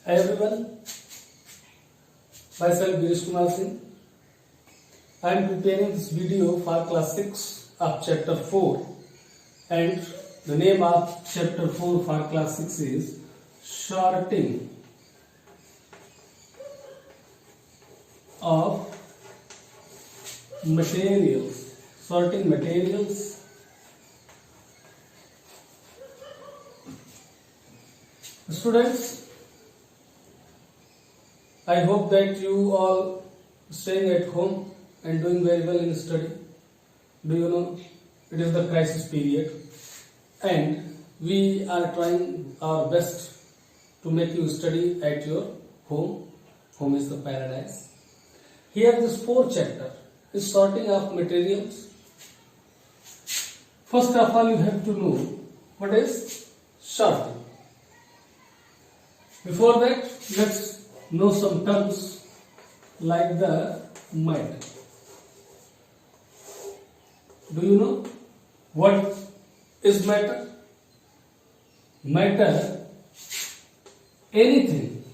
Hi everyone, myself Girish Kumar Singh. I am preparing this video for class 6 of chapter 4, and the name of chapter 4 for class 6 is sorting of materials. Sorting materials. Students, I hope that you all staying at home and doing very well in study. Do you know it is the crisis period and we are trying our best to make you study at your home. Home is the paradise. Here this 4th chapter is sorting of materials. First of all you have to know what is sorting. Before that, let's know some terms like the matter. Do you know what is matter? Matter, anything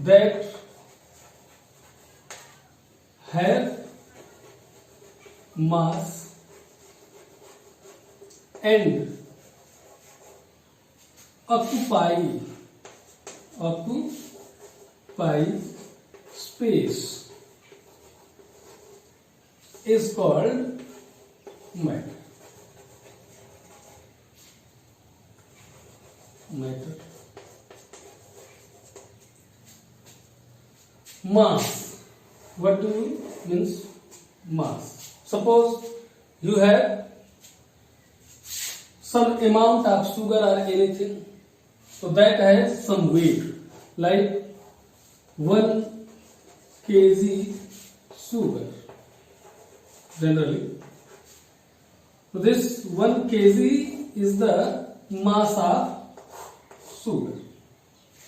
that have mass and occupy space is called matter. Mass. What do you means mass? Suppose you have some amount of sugar or anything, so that has some weight, like 1 kg sugar generally. So this 1 kg is the mass of sugar.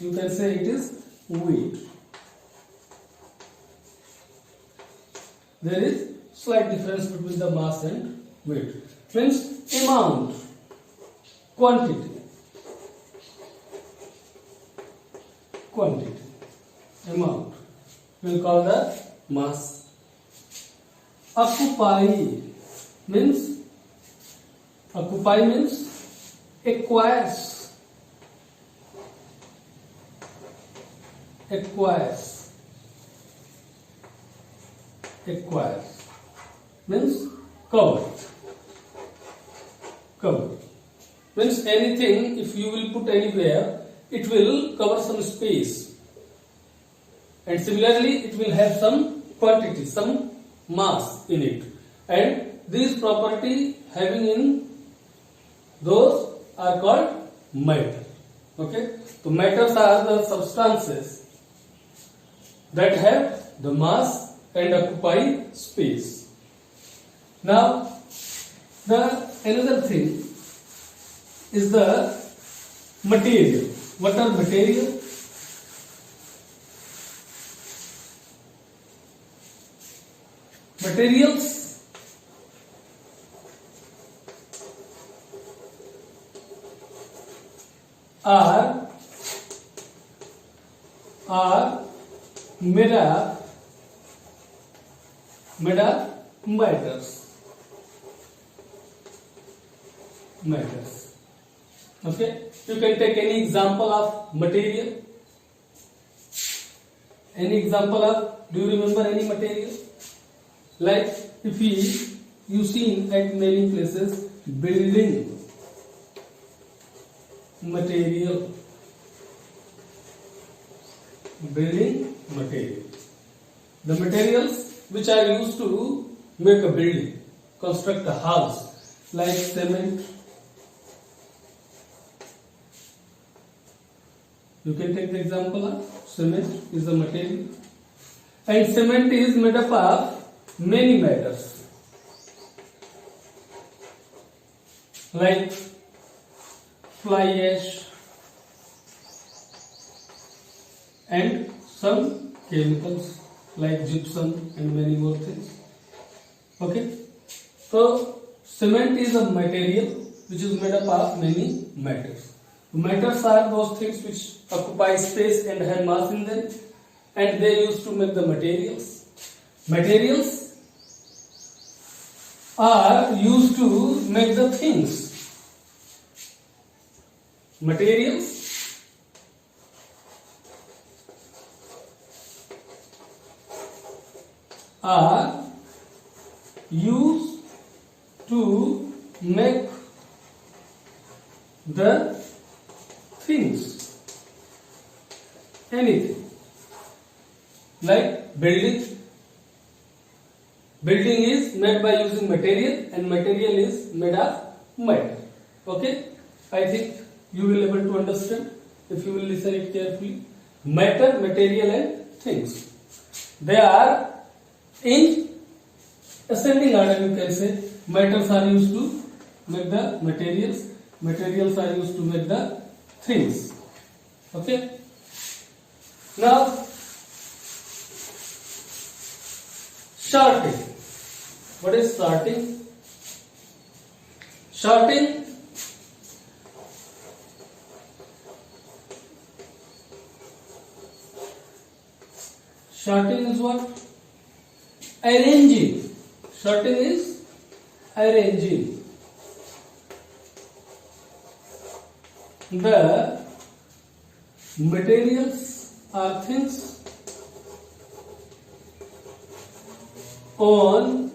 You can say it is weight. There is slight difference between the mass and weight. Means amount, quantity, amount. We'll call the mass. Occupy means acquires. Means cover. Means anything, if you will put anywhere, it will cover some space, and similarly it will have some quantity, some mass in it, and these property having in those are called matter. Okay, so matters are the substances that have the mass and occupy space. Now the another thing is the material. What are material? Materials are made of matters. Okay, you can take any example of material. Any example of, do you remember any material? Like if you seen at many places building material. The materials which are used to make a building, construct a house, like cement. You can take the example of cement is a material, and cement is made up of many matters, like fly ash and some chemicals like gypsum and many more things. Okay, so cement is a material which is made up of many matters. Matters are those things which occupy space and have mass in them, and they used to make the materials. Materials are used to make the things. Materials are used to make the things. Anything. Like building. Building is made by using material, and material is made of matter. Okay? I think you will be able to understand if you will listen it carefully. Matter, material and things. They are in ascending order, you can say. Matters are used to make the materials. Materials are used to make the things. Okay? Now, sorting. What is sorting? Sorting is what? Arranging. Sorting is arranging the materials or things on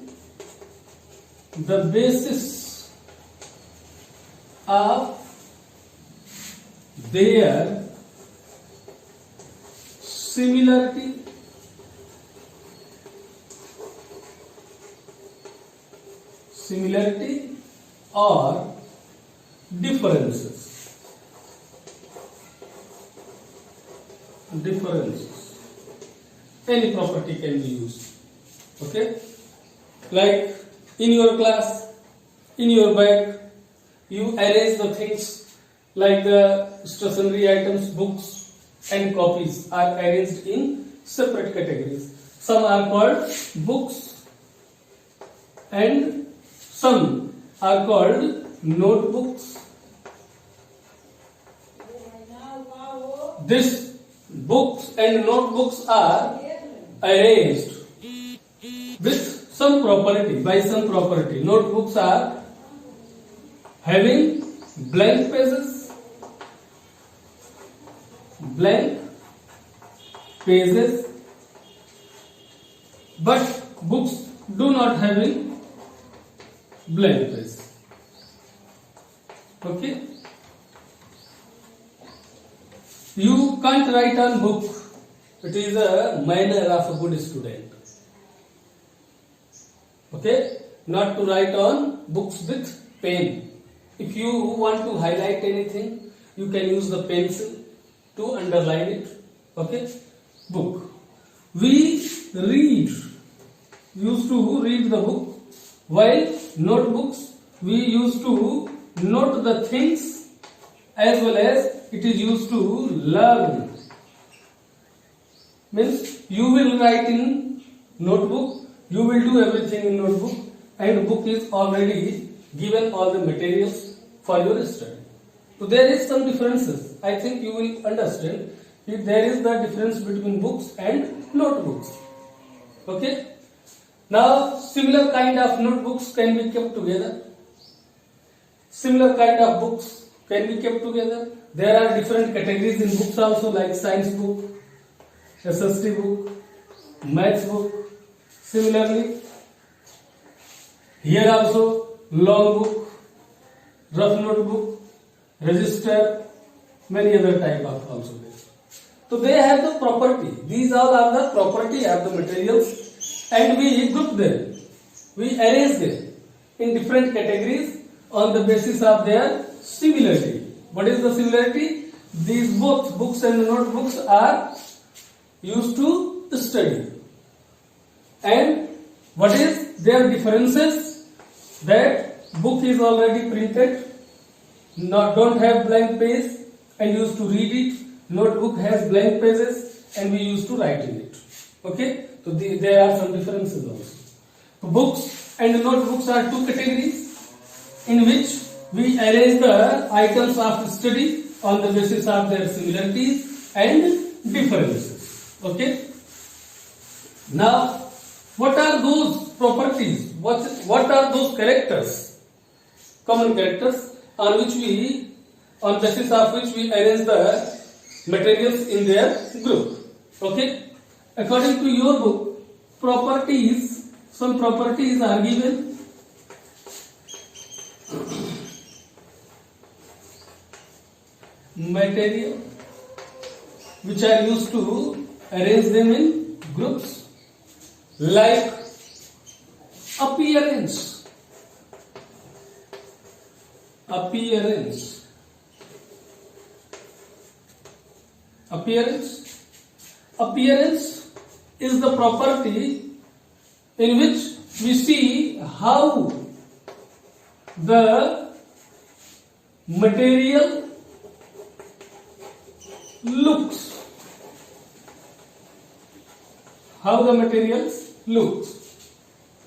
the basis of their similarity, or differences. Any property can be used. Okay? Like in your class, in your bag, you arrange the things like the stationery items, books and copies are arranged in separate categories. Some are called books and some are called notebooks. These books and notebooks are arranged with some property, by some property. Notebooks are having blank pages, but books do not having blank pages. Okay? You can't write on book. It is a manner of a good student. Okay? Not to write on books with pen. If you want to highlight anything, you can use the pencil to underline it. Okay? Book. We used to read the book, while notebooks we used to note the things, as well as it is used to learn. Means you will write in notebook, you will do everything in notebook, and book is already given all the materials for your study. So there is some differences. I think you will understand if there is the difference between books and notebooks. Okay? Now similar kind of notebooks can be kept together. Similar kind of books can be kept together. There are different categories in books also, like science book, SST book, maths book. Similarly, here also long book, rough notebook, register, many other type of also there. So they have the property. These all are the property of the materials, and we group them. We arrange them in different categories on the basis of their similarity. What is the similarity? These both books and notebooks are used to study. And what is their differences? That book is already printed, don't have blank page, and used to read it. Notebook has blank pages, and we used to write in it. Okay? So there are some differences also. So books and notebooks are two categories in which we arrange the items of study on the basis of their similarities and differences. Okay. Now, what are those properties? What are those characters, common characters, on basis of which we arrange the materials in their group? Okay. According to your book, some properties are given. Material which are used to arrange them in groups, like appearance. Appearance is the property in which we see how the material looks. How the materials looks.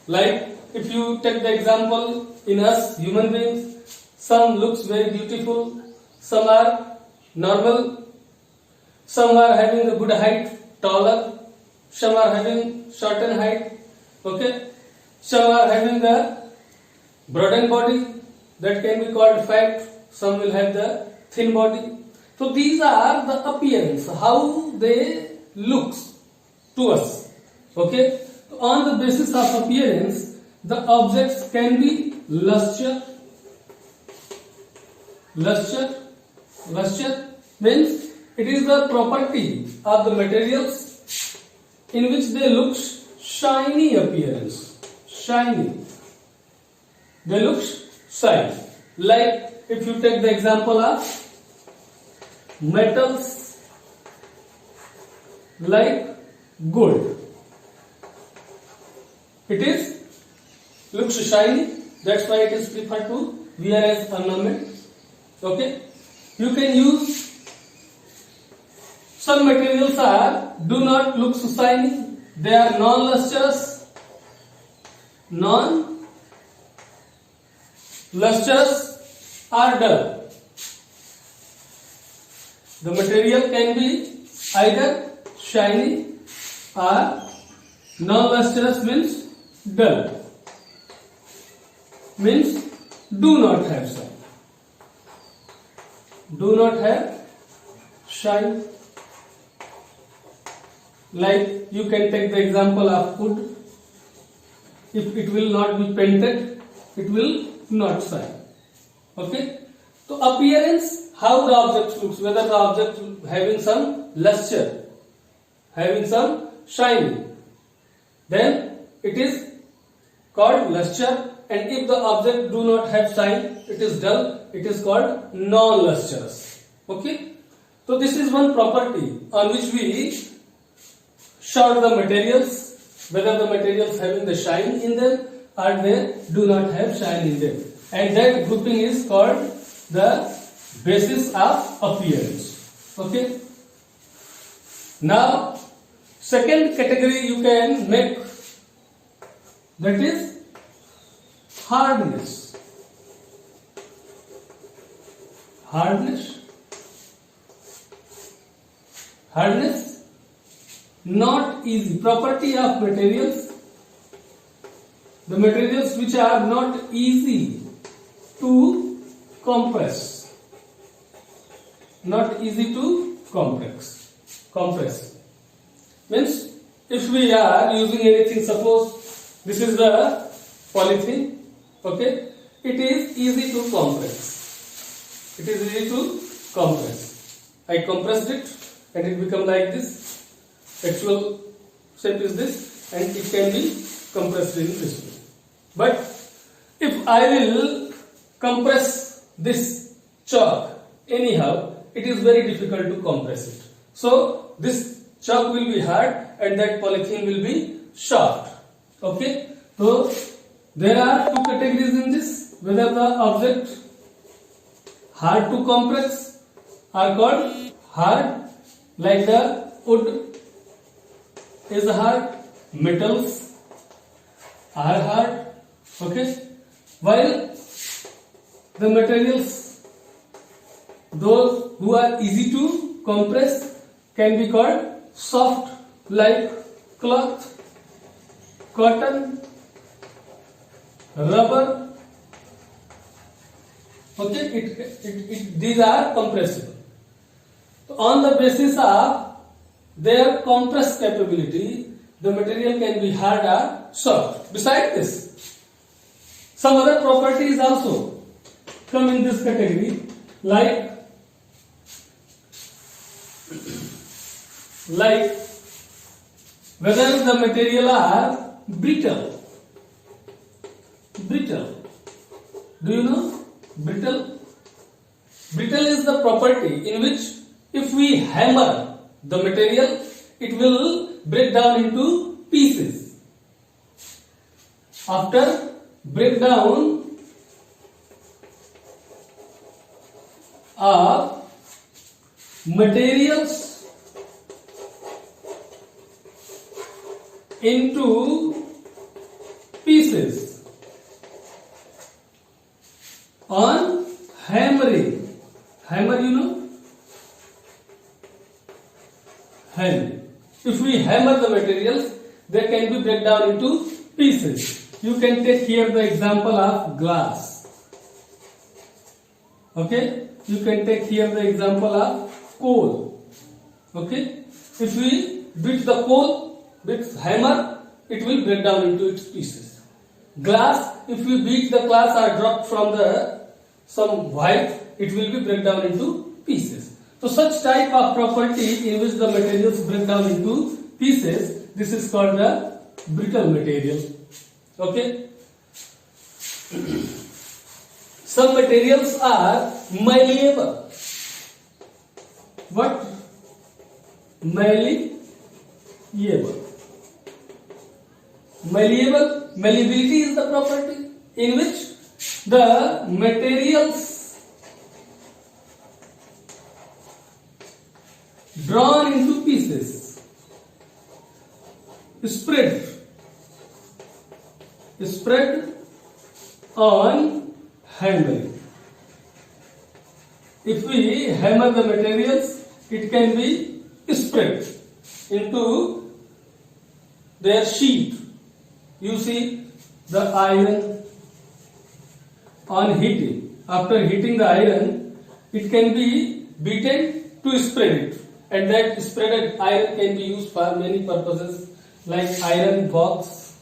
Like if you take the example in us human beings, some looks very beautiful, some are normal, some are having a good height, taller, some are having shorten height, okay, some are having the broadened body, that can be called fat, some will have the thin body. So these are the appearance, how they looks to us. Okay. So on the basis of appearance, the objects can be luster. Luster means it is the property of the materials in which they look shiny appearance. Shiny. They look shiny. Like if you take the example of metals like gold, it is looks shiny, that's why it is preferred to wear as ornament. Okay, you can use some materials do not look shiny, they are non-lustrous. Non-lustrous are dull. The material can be either shiny or non-lustrous, means dull, means do not have shine. Do not have shine. Like you can take the example of wood. If it will not be painted, it will not shine. Okay. So appearance, how the object looks, whether the object having some luster, having some shine, then it is called luster, and if the object do not have shine, it is dull, it is called non-lustrous. Okay. So this is one property on which we sort the materials, whether the materials having the shine in them or they do not have shine in them, and that grouping is called the basis of appearance. Okay. Now second category you can make, that is hardness. Hardness, not easy. Property of materials, the materials which are not easy to compress. Not easy to compress. Means if we are using anything, suppose this is the polythene, okay, it is easy to compress. It is easy to compress. I compressed it and it become like this. Actual shape is this, and it can be compressed in this way. But if I will compress this chalk anyhow, it is very difficult to compress it. So this chalk will be hard and that polythene will be soft. Okay. So there are two categories in this, whether the object hard to compress are called hard, like the wood is hard, metals are hard. Okay. While the materials, those who are easy to compress, can be called soft, like cloth, cotton, rubber. Okay, these are compressible. So on the basis of their compress capability, the material can be hard or soft. Besides this, some other properties also come in this category, like whether the material are brittle. Brittle. Do you know brittle? Brittle is the property in which if we hammer the material, it will break down into pieces. After breakdown of materials into pieces on hammering. Hammer, you know? Hammer. If we hammer the materials, they can be break down into pieces. You can take here the example of glass. Okay? You can take here the example of coal. Okay? If we beat the coal with hammer, it will break down into its pieces. Glass, if we beat the glass or drop from some height, it will be break down into pieces. So such type of property in which the materials break down into pieces, this is called the brittle material. Okay? Some materials are malleable. What? Malleable. Malleability is the property in which the materials drawn into pieces, spread on hammering. If we hammer the materials, it can be spread into their sheath. You see the iron on heating. After heating the iron, it can be beaten to spread it, and that spreaded iron can be used for many purposes, like iron box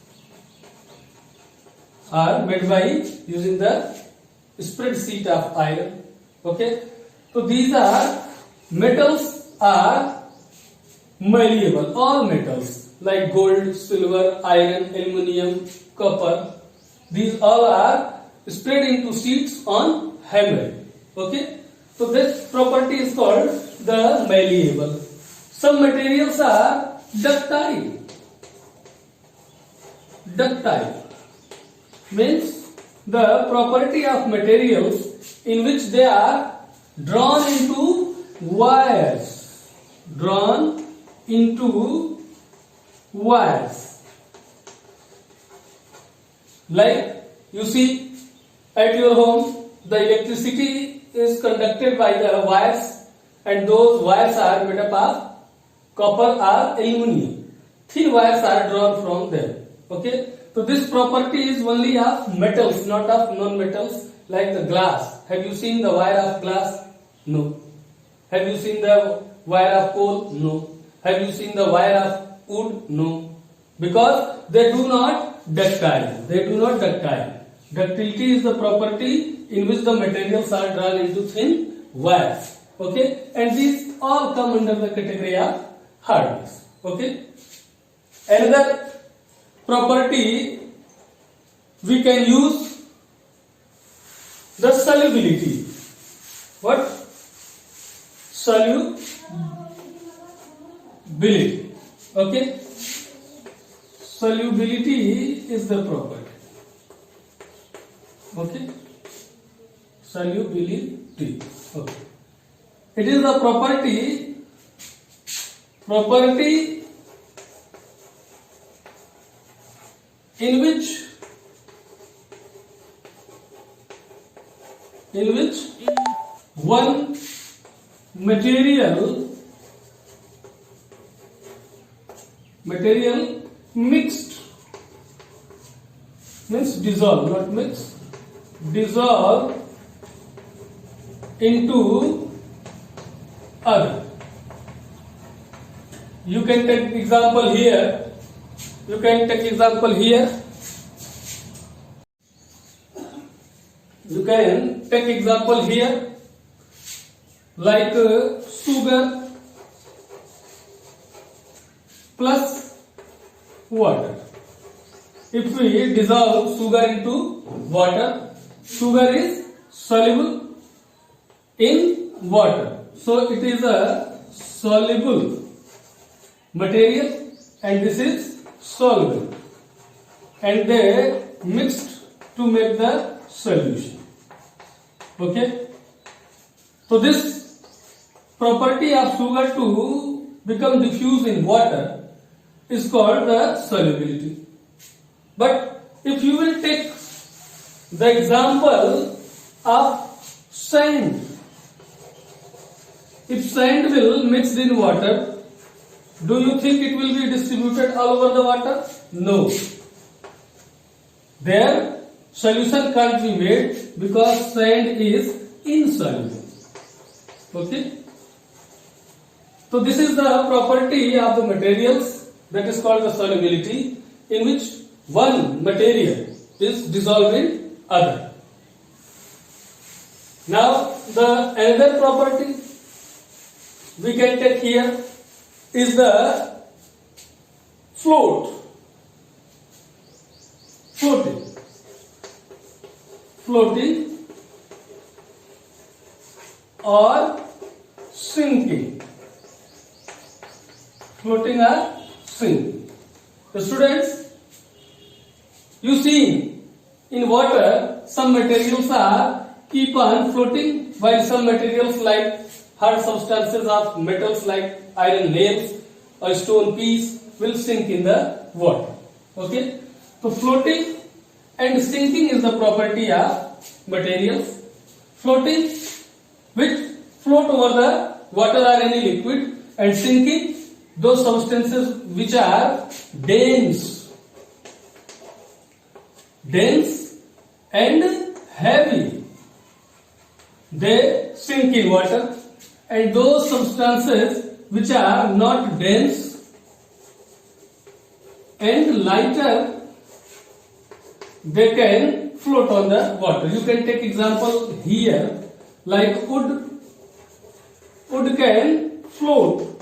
are made by using the spread sheet of iron. Okay, so these are metals are malleable. All metals like gold, silver, iron, aluminium, copper, these all are spread into sheets on hammering. Okay, so this property is called the malleable. Some materials are ductile. Ductile means the property of materials in which they are drawn into wires. Drawn into wires. Like you see at your home, the electricity is conducted by the wires, and those wires are made up of copper or aluminium. Thin wires are drawn from them. Okay, so this property is only of metals, not of non-metals, like the glass. Have you seen the wire of glass? No. Have you seen the wire of coal? No. Have you seen the wire of wood? No. Because they do not ductile. They do not ductile. Ductility is the property in which the materials are drawn into thin wires. Okay, and these all come under the category of hardness. Okay, another property we can use the solubility. What? Solubility. Okay, solubility is the property. Okay, solubility. Okay, it is the property in which in which one material mixed means dissolve, not mix, dissolve into other. You can take example here. You can take example here. You can take example here, like sugar plus water. If we dissolve sugar into water, sugar is soluble in water. So it is a soluble material and this is soluble. And they mixed to make the solution. Okay. So this property of sugar to become diffuse in water is called the solubility. But if you will take the example of sand, if sand will mix in water, do you think it will be distributed all over the water? No. Their solution can't be made because sand is insoluble. Okay. So this is the property of the materials, that is called the solubility, in which one material is dissolved in other. Now the another property we can take here is the floating or sinking. Floating or sinking. The students, you see in water some materials are keep on floating, while some materials like hard substances of metals like iron nails or stone piece will sink in the water. Okay. So floating and sinking is the property of materials. Floating, which float over the water or any liquid, and sinking, those substances which are dense and heavy, they sink in water, and those substances which are not dense and lighter, they can float on the water. You can take example here, like wood can float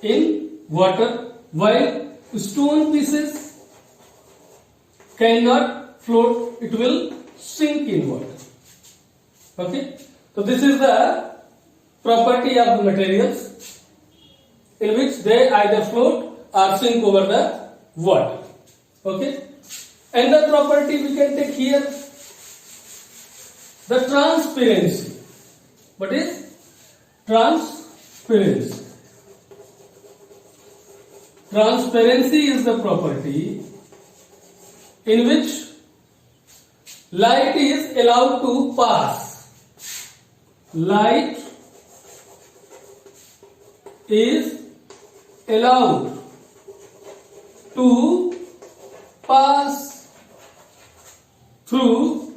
in water, while stone pieces cannot float, it will sink in water. Okay. So this is the property of the materials in which they either float or sink over the water. Okay. Another property we can take here, the transparency. What is transparency? Transparency is the property in which light is allowed to pass. Light is allowed to pass through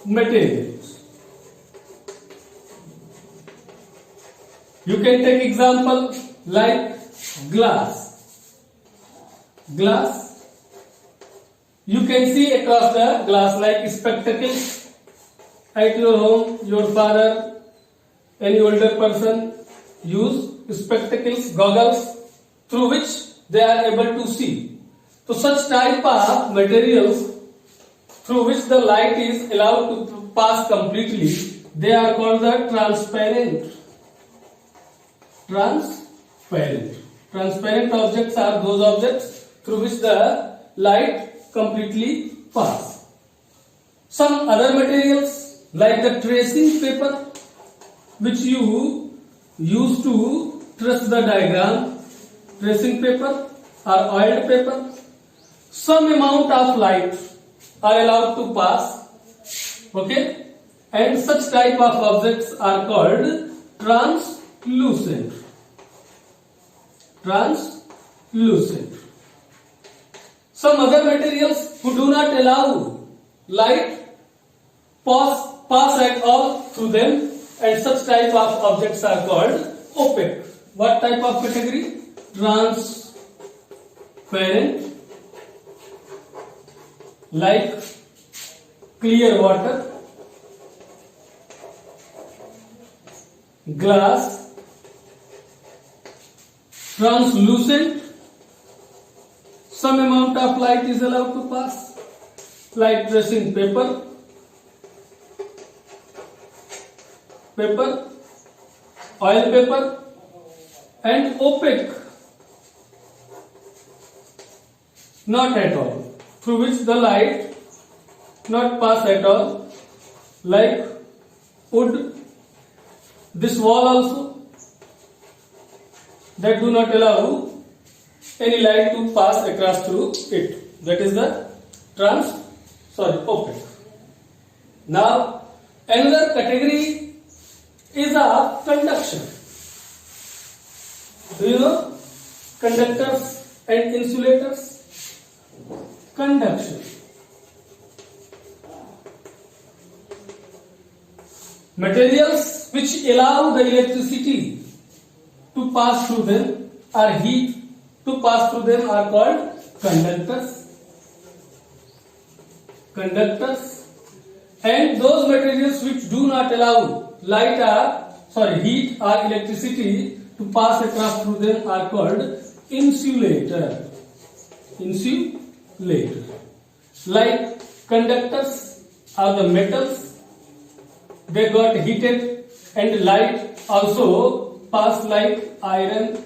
materials. You can take example like glass. Glass, you can see across the glass like spectacles. At your home, your father, any older person use spectacles, goggles, through which they are able to see. So such type of materials through which the light is allowed to pass completely, they are called the transparent. Transparent objects are those objects through which the light completely pass. Some other materials like the tracing paper, which you use to trace the diagram, tracing paper or oiled paper, some amount of light are allowed to pass. Okay, and such type of objects are called translucent. Translucent. Some other materials who do not allow light pass at all through them, and such type of objects are called opaque. What type of category? Transparent, like clear water, glass. Translucent, some amount of light is allowed to pass, like tracing paper, oil paper, and opaque, not at all, through which the light not pass at all, like wood, this wall also, that do not allow any light to pass across through it. That is the opaque. Now, another category is of conduction. Do you know conductors and insulators? Conduction. Materials which allow the electricity to pass through them or heat to pass through them are called conductors. And those materials which do not allow heat or electricity to pass across through them are called insulator. Like conductors are the metals, they got heated, and light also pass, like iron,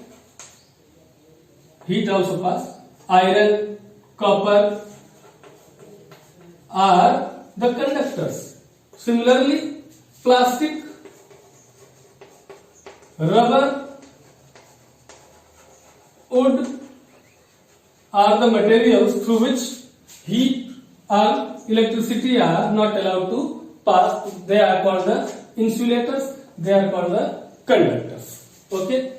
heat also pass. Iron, copper are the conductors. Similarly, plastic, rubber, wood are the materials through which heat or electricity are not allowed to pass. They are called the insulators, they are called the conductors. Okay?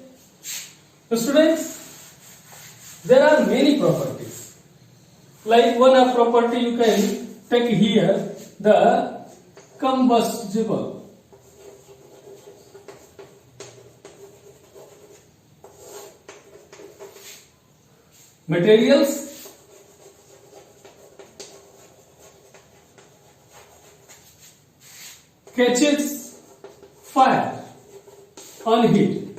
So students, there are many properties. Like one of property you can take here, the combustible. Materials catches fire on heat.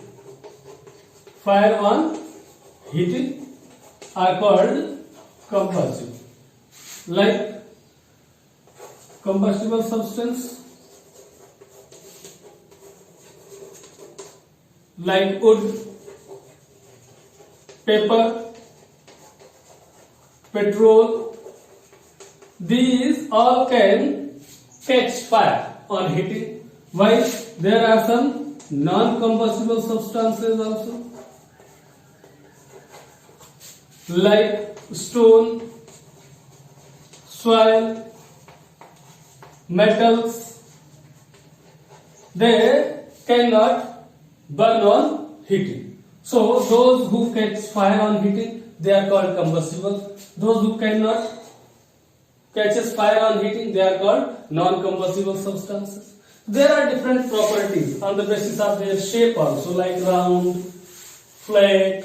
Fire on heating are called combustible. Like combustible substance, like wood, paper, petrol, these all can catch fire on heating, while there are some non-combustible substances also, like stone, soil, metals. They cannot burn on heating. So those who catch fire on heating, they are called combustible. Those who cannot catches fire on heating, they are called non-combustible substances. There are different properties on the basis of their shape also, like round, flat,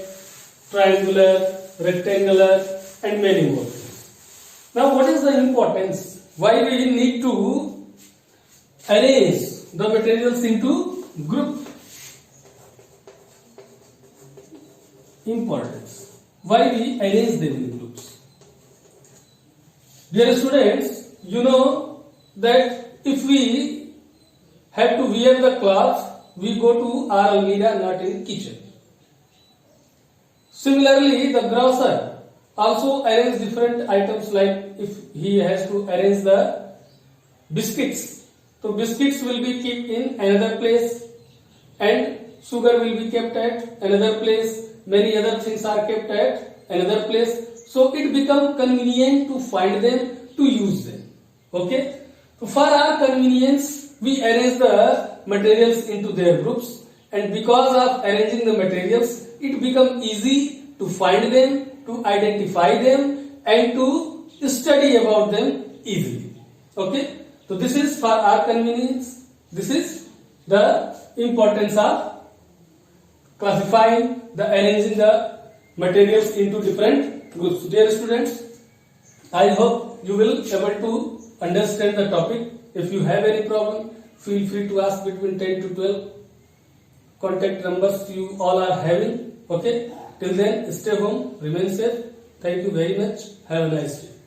triangular, rectangular, and many more things. Now, what is the importance? Why we need to arrange the materials into group? Importance. Why we arrange them in groups? Dear students, you know that if we have to wear the clothes, we go to our almirah, not in kitchen. Similarly, the grocer also arrange different items, like if he has to arrange the biscuits, so biscuits will be kept in another place and sugar will be kept at another place, many other things are kept at another place. so it become convenient to find them, to use them. Okay, so for our convenience we arrange the materials into their groups, and because of arranging the materials it become easy to find them, to identify them, and to study about them easily. Okay, so this is for our convenience. This is the importance of classifying, the arranging the materials into different groups. Dear students, I hope you will able to understand the topic. If you have any problem, feel free to ask between 10 to 12. Contact numbers you all are having. Okay, till then stay home, remain safe. Thank you very much. Have a nice day.